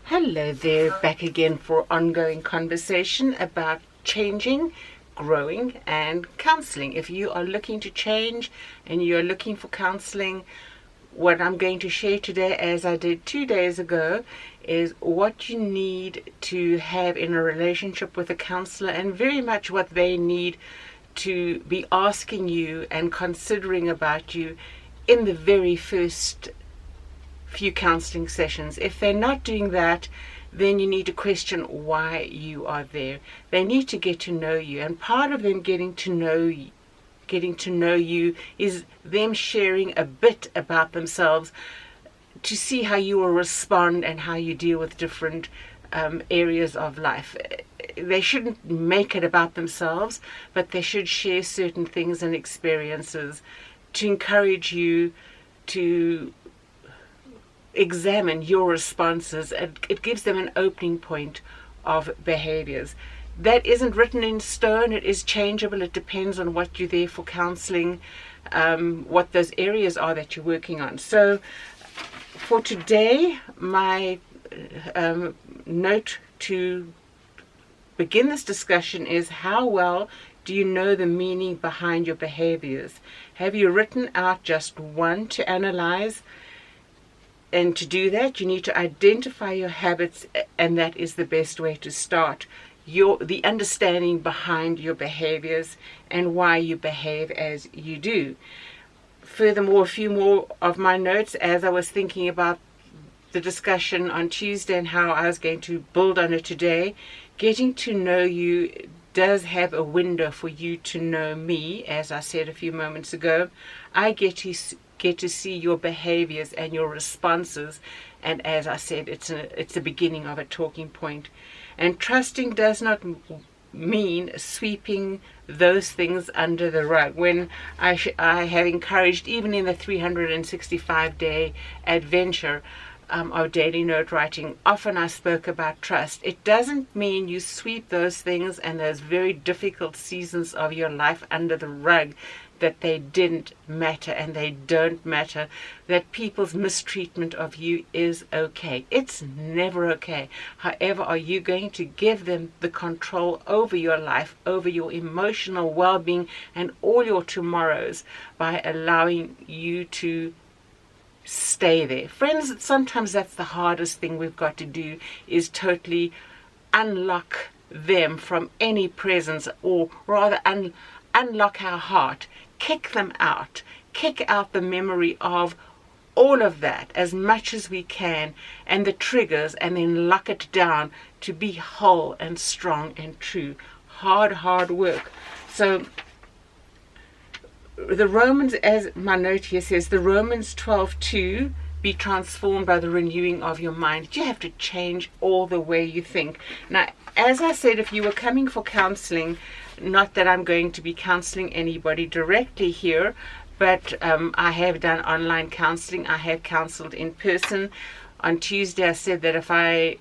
Hello there, back again for ongoing conversation about changing, growing, and counseling. If you are looking to change and you're looking for counseling, what I'm going to share today, as I did 2 days ago, is what you need to have in a relationship with a counselor, and very much what they need to be asking you and considering about you in the very first few counseling sessions. If they're not doing that, then you need to question why you are there. They need to get to know you, and part of them getting to know you is them sharing a bit about themselves to see how you will respond and how you deal with different areas of life. They shouldn't make it about themselves, but they should share certain things and experiences to encourage you to examine your responses, and it gives them an opening point of behaviors. That isn't written in stone. It is changeable. It depends on what you're there for counseling, what those areas are that you're working on. So for today, my note to begin this discussion is: how well do you know the meaning behind your behaviors? Have you written out just one to analyze? And to do that, you need to identify your habits, and that is the best way to start. The understanding behind your behaviors and why you behave as you do. Furthermore, a few more of my notes as I was thinking about the discussion on Tuesday and how I was going to build on it today. Getting to know you does have a window for you to know me. As I said a few moments ago, I get to see your behaviors and your responses, and as I said, it's the beginning of a talking point. And trusting does not mean sweeping those things under the rug. When I have encouraged, even in the 365-day adventure of daily note writing, often I spoke about trust. It doesn't mean you sweep those things and those very difficult seasons of your life under the rug, that they didn't matter and they don't matter, that people's mistreatment of you is okay. It's never okay. However, are you going to give them the control over your life, over your emotional well-being and all your tomorrows, by allowing you to stay there? Friends, sometimes that's the hardest thing we've got to do, is totally unlock them from any presence, or rather unlock our heart. Kick them out. Kick out the memory of all of that as much as we can, and the triggers, and then lock it down to be whole and strong and true. Hard work. So the Romans, as my note here says, the Romans 12:2, be transformed by the renewing of your mind. You have to change all the way you think. Now, as I said, if you were coming for counseling, not that I'm going to be counseling anybody directly here, but I have done online counseling. I have counseled in person. On Tuesday, I said that if I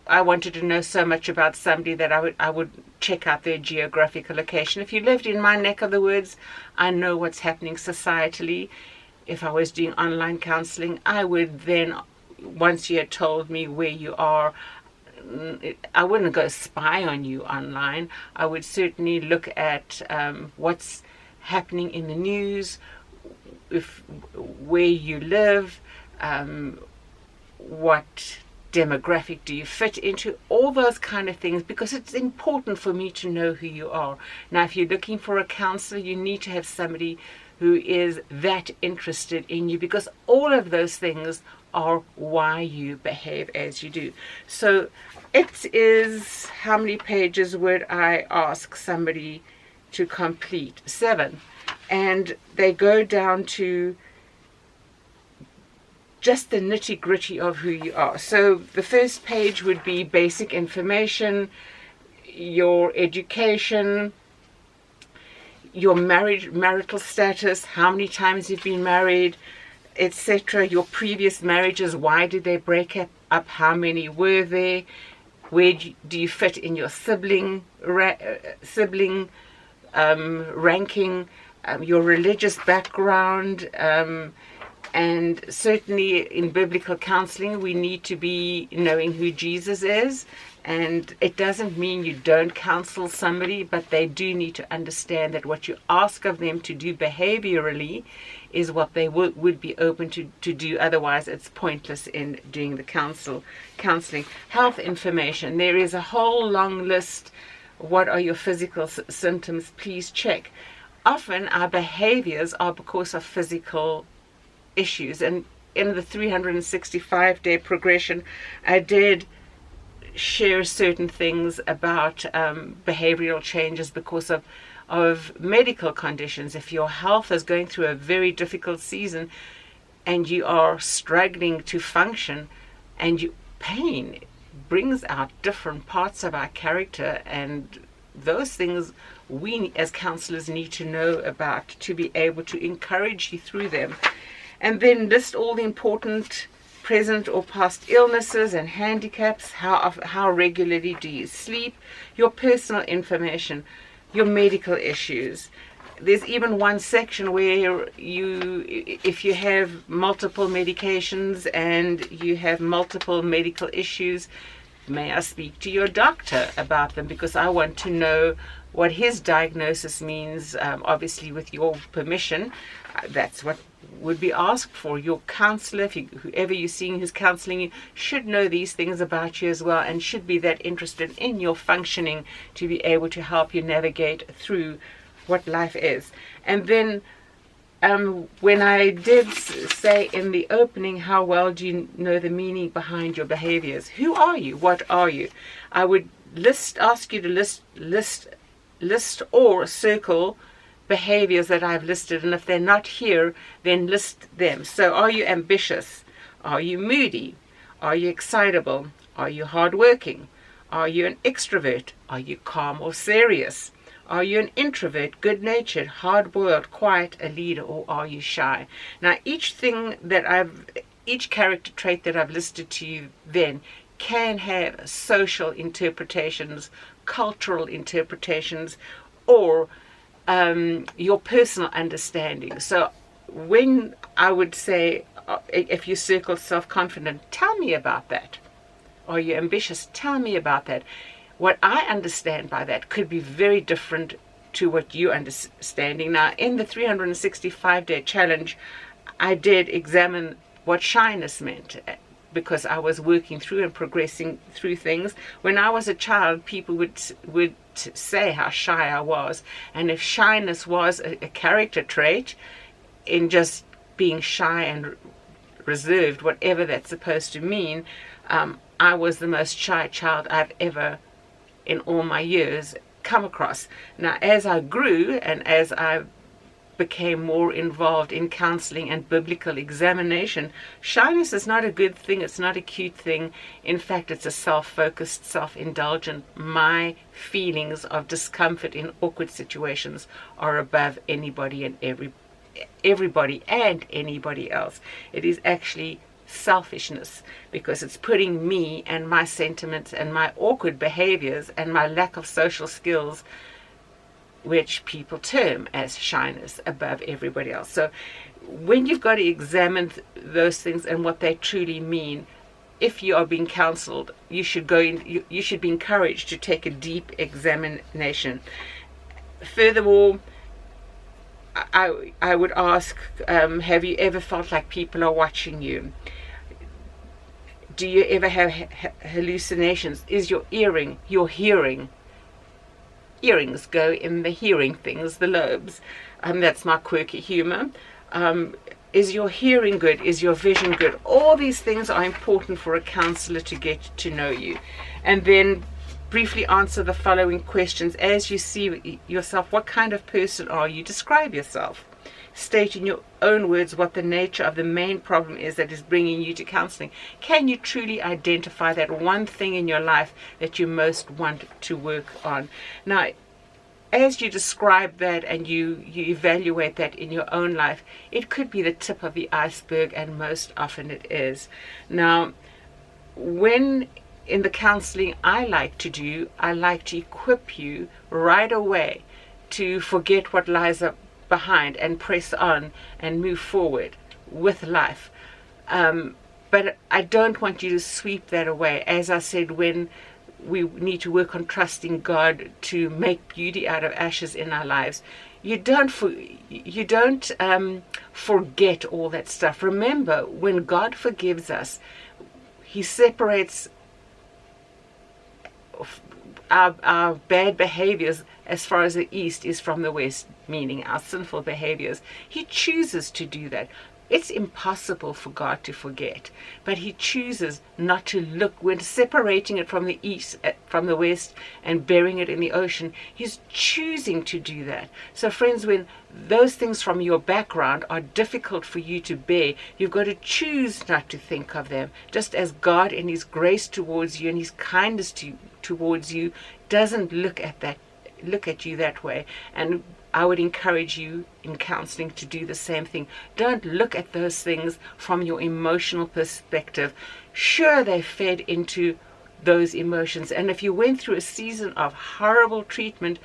wanted to know so much about somebody that I would check out their geographical location. If you lived in my neck of the woods, I know what's happening societally. If I was doing online counseling, I would then, once you had told me where you are, I wouldn't go spy on you online. I would certainly look at what's happening in the news, where you live, what demographic do you fit into, all those kind of things, because it's important for me to know who you are. Now, if you're looking for a counselor, you need to have somebody who is that interested in you, because all of those things are why you behave as you do. So it is, how many pages would I ask somebody to complete? 7. And they go down to just the nitty-gritty of who you are. So the first page would be basic information, your education, your marital status, how many times you've been married, etc. Your previous marriages, why did they break up? How many were there? Where do you fit in your sibling ranking? Your religious background, And certainly in biblical counseling, we need to be knowing who Jesus is. And it doesn't mean you don't counsel somebody, but they do need to understand that what you ask of them to do behaviorally is what they would be open to do. Otherwise, it's pointless in doing the counseling. Health information. There is a whole long list. What are your physical symptoms? Please check. Often our behaviors are because of physical issues. And in the 365-day progression, I did share certain things about behavioral changes because of medical conditions. If your health is going through a very difficult season and you are struggling to function, and pain brings out different parts of our character, and those things we as counselors need to know about to be able to encourage you through them. And then list all the important present or past illnesses and handicaps. How regularly do you sleep? Your personal information, your medical issues. There's even one section where if you have multiple medications and you have multiple medical issues, may I speak to your doctor about them, because I want to know what his diagnosis means. Obviously, with your permission, that's what would be asked for. Your counselor, whoever you're seeing who's counseling you, should know these things about you as well, and should be that interested in your functioning to be able to help you navigate through what life is. And then when I did say in the opening, how well do you know the meaning behind your behaviors? Who are you? What are you? I would ask you to list or circle behaviors that I've listed, and if they're not here, then list them. So are you ambitious? Are you moody? Are you excitable? Are you hardworking? Are you an extrovert? Are you calm or serious? Are you an introvert, good-natured, hard-boiled, quiet, a leader, or are you shy? Now, each character trait that I've listed to you then can have social interpretations, cultural interpretations, or your personal understanding. So when I would say, if you circle self-confident, tell me about that. Are you ambitious? Tell me about that. What I understand by that could be very different to what you're understanding. Now, in the 365-day challenge, I did examine what shyness meant, because I was working through and progressing through things. When I was a child, people would say how shy I was, and if shyness was a character trait in just being shy and reserved, whatever that's supposed to mean, I was the most shy child I've ever in all my years come across. Now, as I grew and as I became more involved in counseling and biblical examination, shyness is not a good thing. It's not a cute thing. In fact, it's a self-focused, self-indulgent. My feelings of discomfort in awkward situations are above anybody and everybody and anybody else. It is actually selfishness, because it's putting me and my sentiments and my awkward behaviors and my lack of social skills, which people term as shyness, above everybody else. So when you've got to examine those things and what they truly mean, if you are being counseled, you should be encouraged to take a deep examination. Furthermore, I would ask, have you ever felt like people are watching you? Do you ever have hallucinations? Is your hearing? Earrings go in the hearing things, the lobes. That's my quirky humor. Is your hearing good? Is your vision good? All these things are important for a counselor to get to know you. And then briefly answer the following questions. As you see yourself, what kind of person are you? Describe yourself. State in your own words what the nature of the main problem is that is bringing you to counseling. Can you truly identify that one thing in your life that you most want to work on? Now, as you describe that and you evaluate that in your own life, it could be the tip of the iceberg, and most often it is. Now, when in the counseling I like to equip you right away to forget what lies up behind and press on and move forward with life. But I don't want you to sweep that away. As I said, when we need to work on trusting God to make beauty out of ashes in our lives, you don't forget all that stuff. Remember, when God forgives us, He separates our bad behaviors as far as the east is from the west, meaning our sinful behaviors. He chooses to do that. It's impossible for God to forget, but He chooses not to look. When separating it from the east, from the west, and burying it in the ocean, He's choosing to do that. So friends, when those things from your background are difficult for you to bear, you've got to choose not to think of them, just as God in His grace towards you and His kindness towards you doesn't look at you that way. And I would encourage you in counseling to do the same thing. Don't look at those things from your emotional perspective. Sure, they fed into those emotions. And if you went through a season of horrible treatment,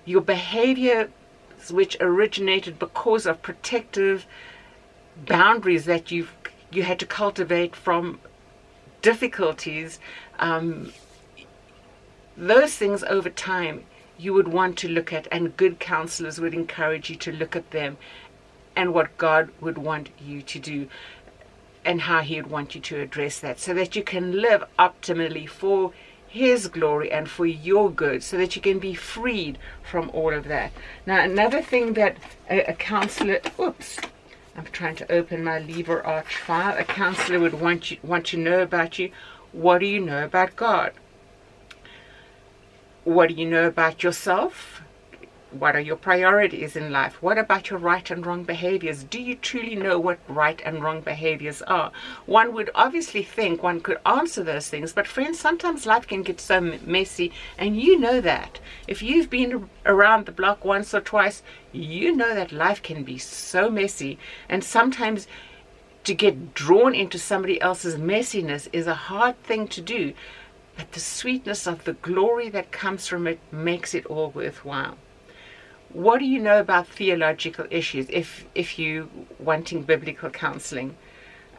your behavior, which originated because of protective boundaries that you had to cultivate from difficulties, those things over time you would want to look at, and good counselors would encourage you to look at them and what God would want you to do and how He would want you to address that, so that you can live optimally for His glory and for your good, so that you can be freed from all of that. Now, another thing that a counselor, I'm trying to open my Lever Arch file. A counselor would want to know about you. What do you know about God? What do you know about yourself? What are your priorities in life? What about your right and wrong behaviors? Do you truly know what right and wrong behaviors are? One would obviously think one could answer those things, but friends, sometimes life can get so messy, and you know that. If you've been around the block once or twice, you know that life can be so messy, and sometimes to get drawn into somebody else's messiness is a hard thing to do. But the sweetness of the glory that comes from it makes it all worthwhile. What do you know about theological issues if you wanting biblical counseling?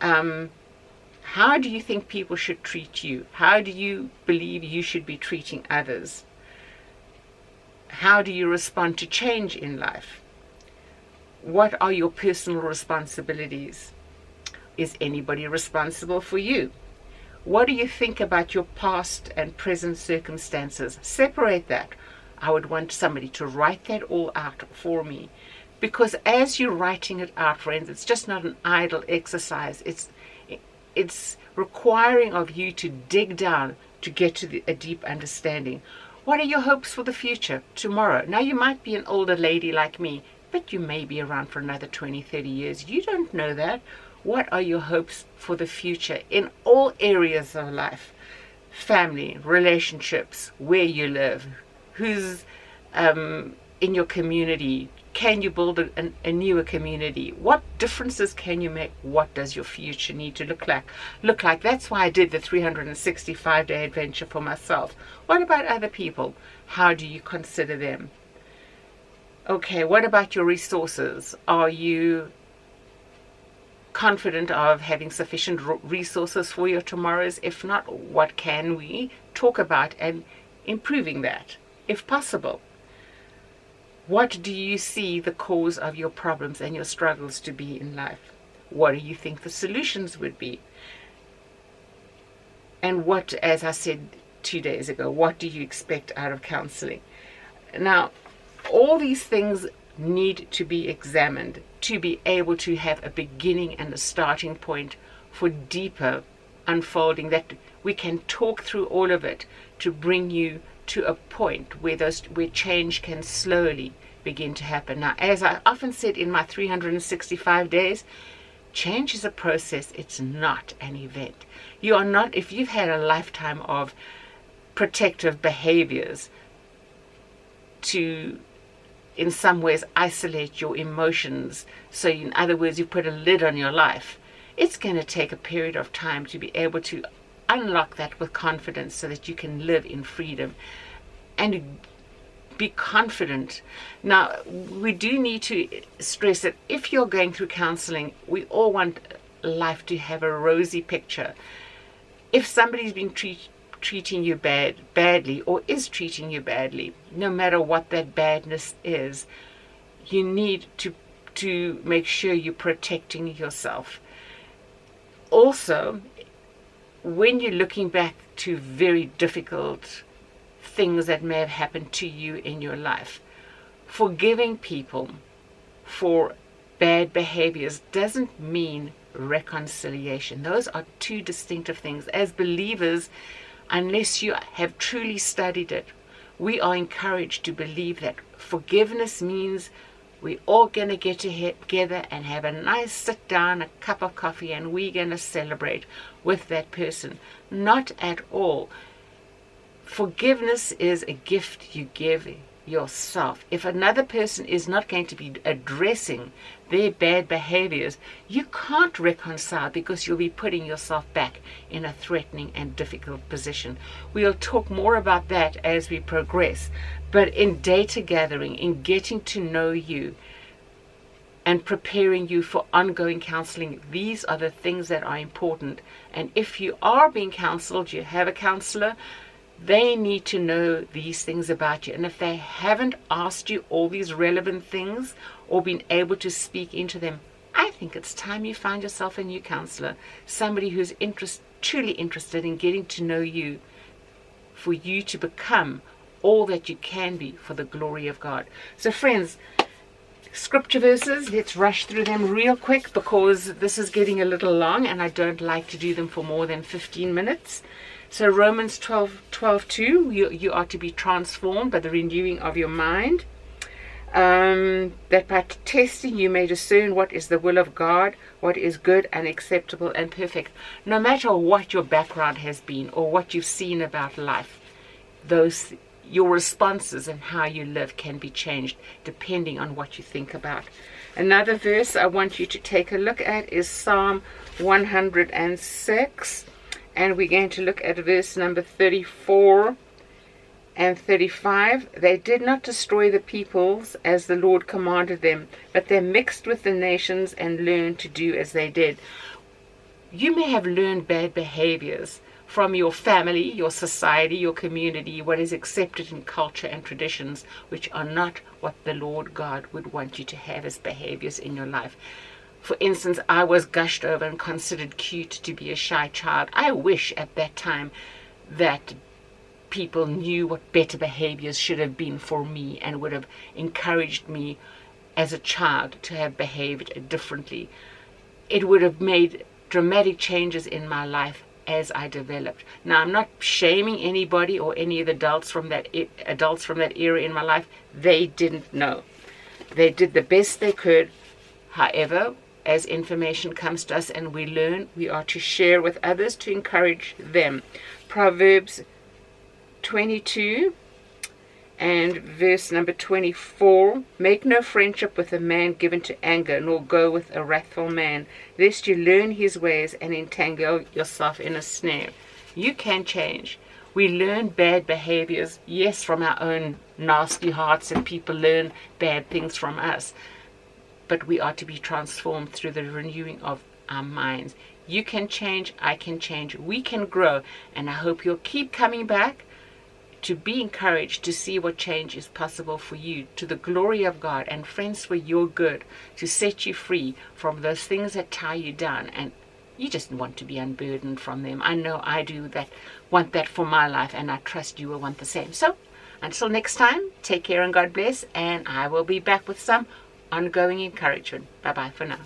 How do you think people should treat you? How do you believe you should be treating others? How do you respond to change in life? What are your personal responsibilities? Is anybody responsible for you? What do you think about your past and present circumstances? Separate that. I would want somebody to write that all out for me. Because as you're writing it out, friends, it's just not an idle exercise. It's requiring of you to dig down to get to a deep understanding. What are your hopes for the future, tomorrow? Now, you might be an older lady like me, but you may be around for another 20, 30 years. You don't know that. What are your hopes for the future in all areas of life? Family, relationships, where you live, who's in your community. Can you build a newer community? What differences can you make? What does your future need to look like? That's why I did the 365-day adventure for myself. What about other people? How do you consider them? Okay, what about your resources? Are you confident of having sufficient resources for your tomorrows? If not, what can we talk about and improving that, if possible? What do you see the cause of your problems and your struggles to be in life? What do you think the solutions would be? And what, as I said 2 days ago, what do you expect out of counseling? Now, all these things need to be examined to be able to have a beginning and a starting point for deeper unfolding, that we can talk through all of it to bring you to a point where change can slowly begin to happen. Now, as I often said in my 365 days, change is a process. It's not an event. You are not, if you've had a lifetime of protective behaviors to, in some ways, isolate your emotions, so in other words, you put a lid on your life, it's going to take a period of time to be able to unlock that with confidence so that you can live in freedom and Be confident. Now, we do need to stress that if you're going through counseling, we all want life to have a rosy picture. If somebody's been treating you badly or is treating you badly, no matter what that badness is, you need to make sure you're protecting yourself. Also, when you're looking back to very difficult things that may have happened to you in your life, forgiving people for bad behaviors doesn't mean reconciliation. Those are two distinctive things. As believers, unless you have truly studied it, we are encouraged to believe that forgiveness means we're all going to get together and have a nice sit down, a cup of coffee, and we're going to celebrate with that person. Not at all. Forgiveness is a gift you give yourself. If another person is not going to be addressing their bad behaviors, you can't reconcile, because you'll be putting yourself back in a threatening and difficult position. We'll talk more about that as we progress. But in data gathering, in getting to know you and preparing you for ongoing counseling, these are the things that are important. And if you are being counseled, you have a counselor, they need to know these things about you. And if they haven't asked you all these relevant things or been able to speak into them, I think it's time you find yourself a new counselor, somebody who's truly interested in getting to know you, for you to become all that you can be for the glory of God. So friends, scripture verses, let's rush through them real quick, because this is getting a little long and I don't like to do them for more than 15 minutes. So Romans 12:2, you are to be transformed by the renewing of your mind, that by testing you may discern what is the will of God, what is good and acceptable and perfect. No matter what your background has been or what you've seen about life, your responses and how you live can be changed depending on what you think about. Another verse I want you to take a look at is Psalm 106. And we're going to look at verse number 34 and 35. They did not destroy the peoples as the Lord commanded them, but they mixed with the nations and learned to do as they did. You may have learned bad behaviors from your family, your society, your community, what is accepted in culture and traditions, which are not what the Lord God would want you to have as behaviors in your life. For instance, I was gushed over and considered cute to be a shy child. I wish at that time that people knew what better behaviors should have been for me and would have encouraged me as a child to have behaved differently. It would have made dramatic changes in my life as I developed. Now, I'm not shaming anybody or any of the adults from that era in my life. They didn't know. They did the best they could. However, as information comes to us and we learn, we are to share with others to encourage them. Proverbs 22 and verse number 24. Make no friendship with a man given to anger, nor go with a wrathful man, lest you learn his ways and entangle yourself in a snare. You can change. We learn bad behaviors, yes, from our own nasty hearts, and people learn bad things from us. But we are to be transformed through the renewing of our minds. You can change, I can change, we can grow. And I hope you'll keep coming back to be encouraged to see what change is possible for you, to the glory of God, and friends, for your good, to set you free from those things that tie you down. And you just want to be unburdened from them. I know I do want that for my life, and I trust you will want the same. So until next time, take care and God bless, and I will be back with some ongoing encouragement. Bye-bye for now.